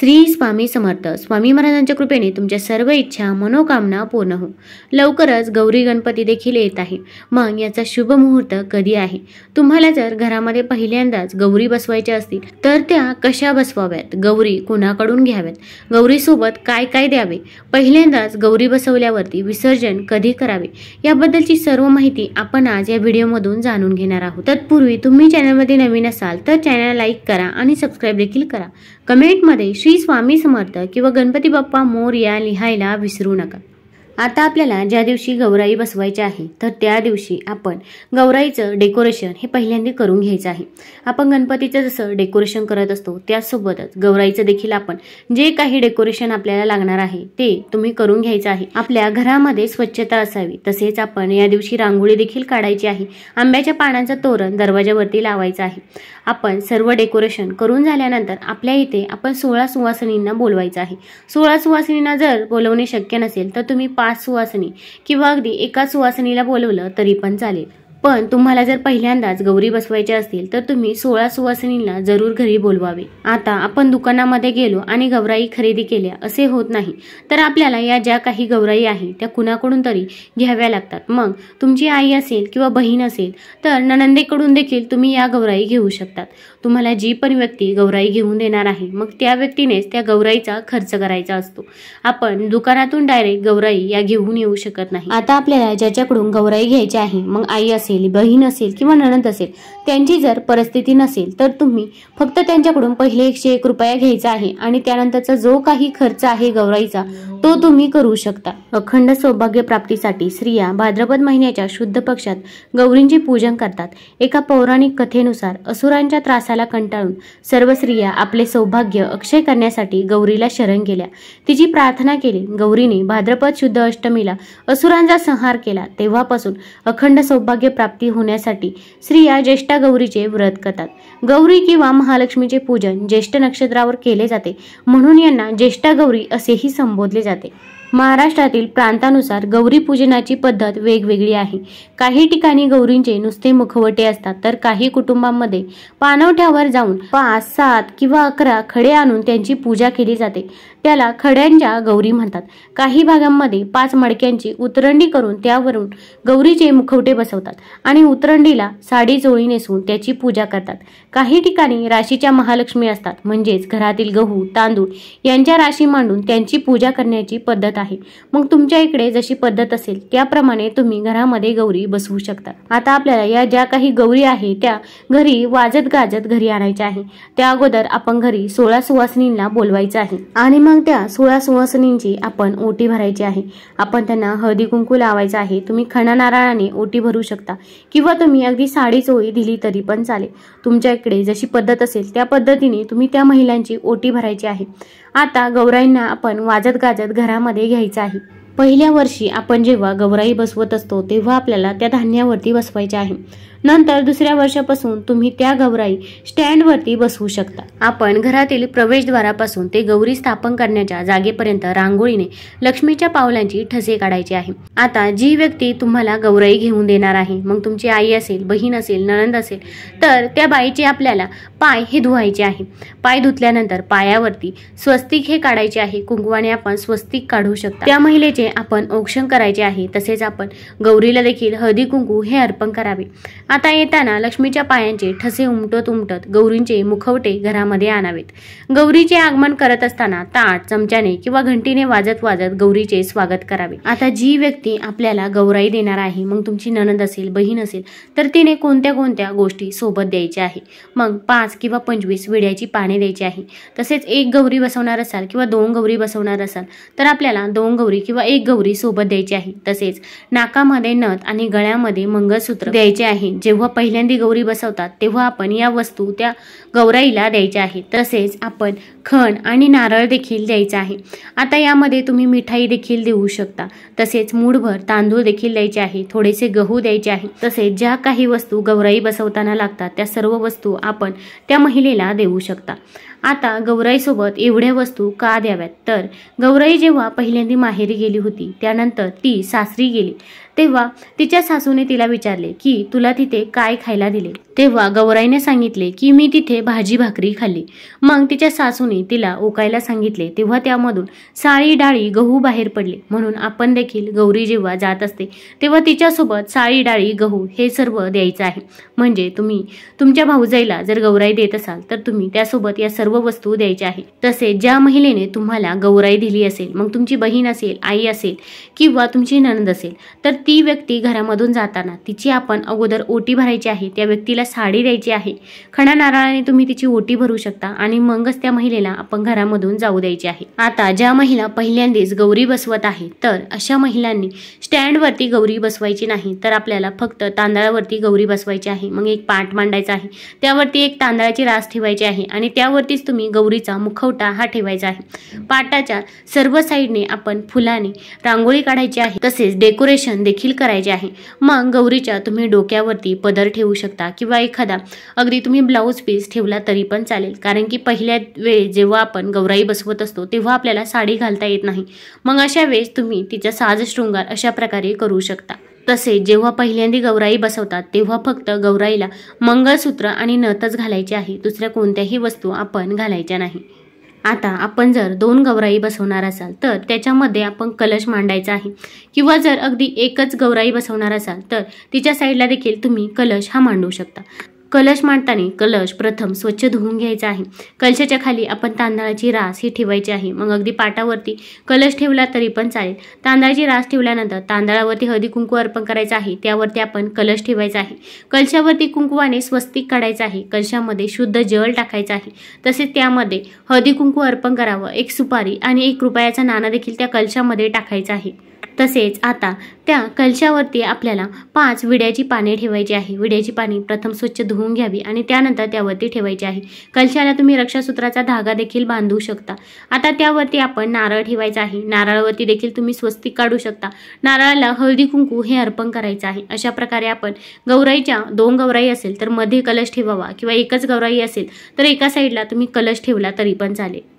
श्री स्वामी समर्थ. स्वामी महाराजांच्या कृपेने तुमच्या सर्व इच्छा मनोकामना पूर्ण हो. लवकरच गौरी गणपती देखील येत आहे. मग याचा शुभ मुहूर्त कधी आहे? तुम्हाला जर घरामध्ये पहिल्यांदाच गौरी बसवायच्या असतील तर त्या कशा बसवाव्यात, गौरी कुणाकडून घ्याव्यात, गौरीसोबत काय काय द्यावे, पहिल्यांदाच गौरी बसवल्यावरती विसर्जन कधी करावे, याबद्दलची सर्व माहिती आपण आज या व्हिडिओमधून जाणून घेणार आहोत. तत्पूर्वी तुम्ही चॅनलमध्ये नवीन असाल तर चॅनल लाईक करा आणि सबस्क्राईब देखील करा. कमेंटमध्ये श्री स्वामी समर्थ किंवा गणपती बाप्पा मोरया लिहायला विसरू नका. आता आपल्याला ज्या दिवशी गौराई बसवायची आहे तर त्या दिवशी आपण गौराईचं डेकोरेशन हे पहिल्यांदा करून घ्यायचं आहे. आपण गणपतीचं जसं डेकोरेशन करत असतो त्यासोबतच गौराईचं देखील आपण जे काही डेकोरेशन आपल्याला लागणार आहे ते तुम्ही करून घ्यायचं आहे. आपल्या घरामध्ये स्वच्छता असावी. तसेच आपण या दिवशी रांगोळी देखील काढायची आहे. आंब्याच्या पानांचं तोरण दरवाजावरती लावायचं आहे. आपण सर्व डेकोरेशन करून झाल्यानंतर आपल्या इथे आपण 16 सुवासिनींना बोलवायचं आहे. 16 सुवासिनींना जर बोलवणे शक्य नसेल तर तुम्ही 5 सुवासिनी किंवा अगदी एका सुवासिनीला बोलवलं तरी पण चालेल. पण तुम्हाला जर पहिल्यांदाच गौरी बसवायच्या असतील तर तुम्ही 16 सुवासिनींना जरूर घरी बोलवावे. आता आपण दुकानामध्ये गेलो आणि गौराई खरेदी केल्या असे होत नाही, तर आपल्याला या ज्या काही गौराई आहे त्या कुणाकडून तरी घ्याव्या लागतात. मग तुमची आई असेल किंवा बहीण असेल तर नणंदेकडून देखील तुम्ही या गौराई घेऊ शकतात. तुम्हाला जी पण व्यक्ती गौराई घेऊन देणार आहे मग त्या व्यक्तीनेच त्या गौराईचा खर्च करायचा असतो. आपण दुकानातून डायरेक्ट गौराई या घेऊन येऊ शकत नाही. आता आपल्याला ज्याच्याकडून गौराई घ्यायची आहे, मग आई असेल, बहीण असेल किंवा नणंद असेल, त्यांची जर परिस्थिती नसेल तर तुम्ही फक्त त्यांच्याकडून पहिले 101 रुपया घ्यायचा आहे आणि त्यानंतरचा जो काही खर्च आहे गौराईचा तो तुम्ही करू शकता. अखंड सौभाग्य प्राप्तीसाठी स्त्रिया भाद्रपद महिन्याच्या शुद्ध पक्षात गौरींचे पूजन करतात. एका पौराणिक कथेनुसार असुरांच्या त्रासाला कंटाळून सर्व स्त्रिया आपले सौभाग्य अक्षय करण्यासाठी गौरीला शरण गेल्या. तिची प्रार्थना केली. गौरीने भाद्रपद शुद्ध अष्टमीला असुरांचा संहार केला. तेव्हापासून अखंड सौभाग्य प्राप्ती होण्यासाठी स्त्रिया ज्येष्ठा गौरीचे व्रत करतात. गौरी किंवा महालक्ष्मीचे पूजन ज्येष्ठ नक्षत्रावर केले जाते, म्हणून यांना ज्येष्ठा गौरी असेही संबोधले जाते. महाराष्ट्रातील प्रांतानुसार गौरी पूजनाची पद्धत वेगवेगळी आहे. काही ठिकाणी गौरींचे नुसते मुखवटे असतात तर काही कुटुंबांमध्ये पाणवठ्यावर जाऊन 5, 7 किंवा 11 खडे आणून त्यांची पूजा केली जाते. त्याला खड्यांच्या गौरी म्हणतात. काही भागांमध्ये 5 मडक्यांची उतरंडी करून त्यावरून गौरीचे मुखवटे बसवतात आणि उतरंडीला साडी चोळी नेसून त्याची पूजा करतात. काही ठिकाणी राशीच्या महालक्ष्मी असतात, म्हणजेच घरातील गहू तांदूळ यांच्या राशी मांडून त्यांची पूजा करण्याची पद्धत आहे. मग तुमच्या इकडे जशी पद्धत असेल त्याप्रमाणे तुम्ही घरामध्ये गौरी बसवू शकता. आता आपल्याला या ज्या काही गौरी आहे त्या घरी वाजत गाजत घरी आणायच्या आहे. त्या अगोदर आपण घरी 16 सुवासिनींना बोलवायचं आहे आणि मग त्या 16 सुवासिनींची आपण ओटी भरायची आहे. आपण त्यांना हळदी कुंकू लावायचं आहे. तुम्ही खणा नारळाने ओटी भरू शकता किंवा तुम्ही अगदी साडी चोळी दिली तरी पण चालेल. तुमच्या इकडे जशी पद्धत असेल त्या पद्धतीने तुम्ही त्या महिलांची ओटी भरायची आहे. आता गौराईंना आपण वाजत गाजत घरामध्ये घ्यायचं आहे. पहिल्या वर्षी आपण जेव्हा गौराई बसवत असतो तेव्हा आपल्याला त्या धान्यावरती बसवायच्या आहे. नंतर दुसऱ्या वर्षापासून तुम्ही त्या गौराई स्टँडवरती बसवू शकता. आपण घरातील प्रवेशद्वारापासून ते गौरी स्थापन करण्याच्या जागेपर्यंत रांगोळीने लक्ष्मीच्या पावलांची ठसे काढायची आहे. आता जी व्यक्ती तुम्हाला गौराई घेऊन देणार आहे, मग तुमची आई असेल, बहीण असेल, नणंद असेल, तर त्या बाईचे आपल्याला पाय हे धुवायचे आहे. पाय धुतल्यानंतर पायावरती स्वस्तिक हे काढायचे आहे. कुंकवाने आपण स्वस्तिक काढू शकता. त्या महिलेचे आपण औक्षण करायचे आहे. तसेच आपण गौरीला देखील हळदी कुंकू हे अर्पण करावे. आता येताना लक्ष्मीच्या पायांचे ठसे उमटत उमटत गौरींचे मुखवटे घरामध्ये आणावेत. गौरीचे आगमन करत असताना ताट, चमच्याने किंवा घंटीने वाजत वाजत गौरीचे स्वागत करावे. आता जी व्यक्ती आपल्याला गौराई देणार आहे, मग तुमची नणंद असेल, बहीण असेल, तर तिने कोणत्या कोणत्या गोष्टी सोबत द्यायच्या आहे. मग 5 किंवा 25 विड्याची पाने द्यायची आहे. तसेच 1 गौरी बसवणार असाल किंवा 2 गौरी बसवणार असाल तर आपल्याला 2 गौरी किंवा 1 गौरी सोबत द्यायची आहे. तसेच नाकामध्ये नथ आणि गळ्यामध्ये मंगळसूत्र द्यायचे आहे. जेव्हा पहिल्यांदा गौरी बसवतात तेव्हा आपण या वस्तू त्या गौराईला द्यायच्या आहेत. तसेच आपण खण आणि नारळ देखील द्यायचा आहे. आता यामध्ये तुम्ही मिठाई देखील देऊ शकता. तसेच मूठभर तांदूळ देखील द्यायचे आहे. थोडेसे गहू द्यायचे आहे. तसेच ज्या काही वस्तू गौराई बसवताना लागतात त्या सर्व वस्तू आपण त्या महिलेला देऊ शकता. आता गौराईसोबत एवढ्या वस्तू का द्याव्यात, तर गौराई जेव्हा पहिल्यांदा माहेरी गेली होती त्यानंतर ती सासरी गेली. तेव्हा तिच्या सासूने तिला विचारले की तुला तिथे काय खायला दिले. तेव्हा गौराईने सांगितले की मी तिथे भाजी भाकरी खाल्ली. मग तिच्या सासूने तिला ओकायला सांगितले. तेव्हा त्यामधून साळी डाळी गहू बाहेर पडले. म्हणून आपण देखील गौरी जेव्हा जात असते तेव्हा तिच्यासोबत साळी डाळी गहू हे सर्व द्यायचं आहे. म्हणजे तुम्ही तुमच्या भाऊजाईला जर गौराई देत असाल तर तुम्ही त्यासोबत या सर्व वस्तू द्यायच्या आहे. तसेच ज्या महिलेने तुम्हाला गौराई दिली असेल, मग तुमची बहीण असेल, आई असेल किंवा तुमची नणंद असेल, तर ती व्यक्ती घरामधून जाताना तिची आपण अगोदर ओटी भरायची आहे. त्या व्यक्तीला साडी द्यायची आहे. खणा नारळाने तुम्ही तिची ओटी भरू शकता आणि मगच त्या महिलेला आपण घरामधून जाऊ द्यायची आहे. आता ज्या महिला पहिल्यांदाच गौरी बसवत आहे तर अशा महिलांनी स्टँडवरती गौरी बसवायची नाही, तर आपल्याला फक्त तांदळावरती गौरी बसवायची आहे. मग एक पाट मांडायचा आहे, त्यावरती एक तांदळाची रास ठेवायची आहे आणि त्यावरतीच तुम्ही गौरीचा मुखवटा हा ठेवायचा आहे. पाटाच्या सर्व साईडने आपण फुलाने रांगोळी काढायची आहे. तसेच डेकोरेशन देखील करायचे आहे. मग गौरीच्या तुम्ही डोक्यावरती पदर ठेवू शकता किंवा एखादा अगदी तुम्ही ब्लाऊज पीस ठेवला तरी पण चालेल. कारण की पहिल्या वेळेस जेव्हा आपण गौराई बसवत असतो तेव्हा आपल्याला साडी घालता येत नाही. मग अशा वेळेस तुम्ही तिचा साज शृंगार अशा प्रकारे करू शकता. तसेच जेव्हा पहिल्यांदा गौराई बसवतात तेव्हा फक्त गौराईला मंगळसूत्र आणि नथच घालायचे आहे. दुसऱ्या कोणत्याही वस्तू आपण घालायच्या नाही. आता आपण जर 2 गौराई बसवणार असाल तर त्याच्यामध्ये आपण कलश मांडायचा आहे किंवा जर अगदी एकच गौराई बसवणार असाल तर तिच्या साईडला देखील तुम्ही कलश हा मांडू शकता. कलश मांडताना कलश प्रथम स्वच्छ धुवून घ्यायचा आहे. कलशाच्या खाली आपण तांदळाची रास ही ठेवायची आहे. मग अगदी पाटावरती कलश ठेवला तरी पण चालेल. तांदळाची रास ठेवल्यानंतर तांदळावरती हळदी कुंकू अर्पण करायचं आहे. त्यावरती आपण कलश ठेवायचा आहे. कलशावरती कुंकवाने स्वस्तिक काढायचं आहे. कलशामध्ये शुद्ध जल टाकायचं आहे. तसेच त्यामध्ये हळदी कुंकू अर्पण करावं. 1 सुपारी आणि 1 रुपयाचा नाणं देखील त्या कलशामध्ये टाकायचं आहे. तसेच आता त्या कलशावरती आपल्याला 5 विड्याची पाने ठेवायची आहे. विड्याची पाने प्रथम स्वच्छ धुवून घ्यावी आणि त्यानंतर त्यावरती ठेवायची आहे. कलशाला तुम्ही रक्षासूत्राचा धागा देखील बांधू शकता. आता त्यावरती आपण नारळ ठेवायचा आहे. नारळावरती देखील तुम्ही स्वस्तिक काढू शकता. नारळाला हळदी कुंकू हे अर्पण करायचं आहे. अशा प्रकारे आपण गौराईच्या 2 गौराई असेल तर मध्ये कलश ठेवावा किंवा एकच गौराई असेल तर एका साईडला तुम्ही कलश ठेवला तरी पण चालेल.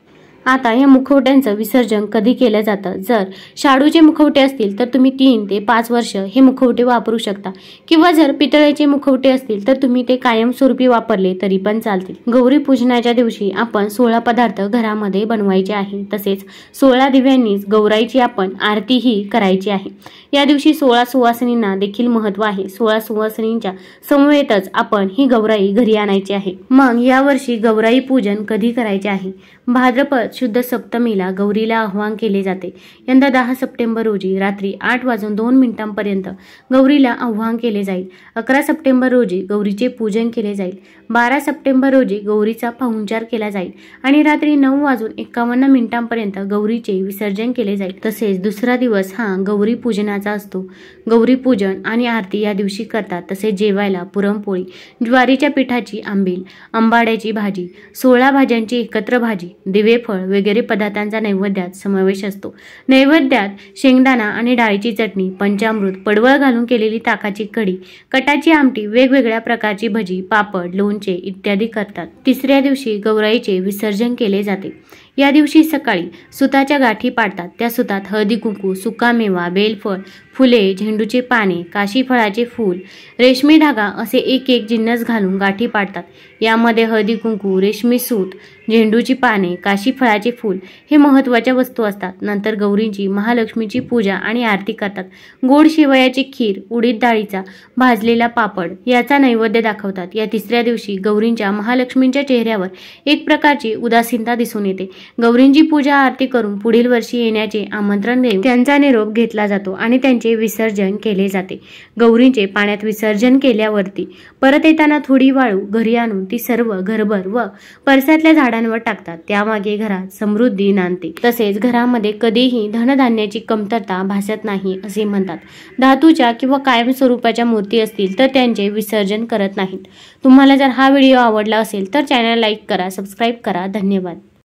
आता या मुखवट्यांचं विसर्जन कधी केलं जातं? जर शाडूचे मुखवटे असतील तर तुम्ही 3 ते 5 वर्ष हे मुखवटे वापरू शकता किंवा जर पितळेचे मुखवटे असतील तर तुम्ही ते कायमस्वरूपी वापरले तरी पण चालतील. गौरी पूजनाच्या दिवशी आपण 16 पदार्थ घरामध्ये बनवायचे आहे. तसेच 16 दिव्यांनीच गौराईची आपण आरतीही करायची आहे. या दिवशी 16 सुवासिनींना देखील महत्त्व आहे. 16 सुवासिनींच्या समवेतच आपण ही गौराई घरी आणायची आहे. मग यावर्षी गौराई पूजन कधी करायचे आहे? भाद्रपद शुद्ध सप्तमीला गौरीला आवाहन केले जाते. यंदा 10 सप्टेंबर रोजी रात्री 8:02 गौरीला आवाहन केले जाईल. 11 सप्टेंबर रोजी गौरीचे पूजन केले जाईल. 12 सप्टेंबर रोजी गौरीचा पाहुणचार केला जाईल आणि रात्री 9:51 गौरीचे विसर्जन केले जाईल. तसेच दुसरा दिवस हा गौरी पूजनाचा असतो. गौरी पूजन आणि आरती या दिवशी करतात. तसेच जेवायला पुरणपोळी, ज्वारीच्या पिठाची आंबील, आंबाड्याची भाजी, 16 भाज्यांची एकत्र भाजी, दिवेफळ वगैरे पदार्थांचा नैवेद्यात समावेश असतो. नैवेद्यात शेंगदाणा आणि डाळीची चटणी, पंचामृत, पडवळ घालून केलेली ताकाची कढी, कटाची आमटी, वेगवेगळ्या प्रकारची भजी, पापड, लोणचे इत्यादी करतात. तिसऱ्या दिवशी गौराईचे विसर्जन केले जाते. या दिवशी सकाळी सुताच्या गाठी पाडतात. त्या सुतात हळदी कुंकू, सुकामेवा, बेलफळ, फुले, झेंडूचे पाने, काशी फळाचे फूल, रेशमी धागा असे एक जिन्नस घालून गाठी पाडतात. यामध्ये हळदी कुंकू, रेशमी सूत, झेंडूची पाने, काशी फळाचे फूल हे महत्त्वाच्या वस्तू असतात. नंतर गौरींची महालक्ष्मीची पूजा आणि आरती करतात. गोड शेवयाची खीर, उडीद डाळीचा भाजलेला पापड याचा नैवेद्य दाखवतात. या तिसऱ्या दिवशी गौरींच्या महालक्ष्मींच्या चेहऱ्यावर एक प्रकारची उदासीनता दिसून येते. गौरींची पूजा आरती करून पुढील वर्षी येण्याचे आमंत्रण देऊन त्यांचा निरोप घेतला जातो आणि त्यांचे विसर्जन केले जाते. गौरींचे पाण्यात विसर्जन केल्यावरती परत येताना थोडी वाळू घरी आणून ती सर्व घरभर व परसातल्या झाडांवर टाकतात. त्यामागे घरात समृद्धी नांदते. तसेच घरामध्ये कधीही धनधान्याची कमतरता भासत नाही असे म्हणतात. धातूच्या किंवा कायम स्वरूपाच्या मूर्ती असतील तर त्यांचे विसर्जन करत नाहीत. तुम्हाला जर हा व्हिडिओ आवडला असेल तर चॅनल लाईक करा, सबस्क्राईब करा. धन्यवाद.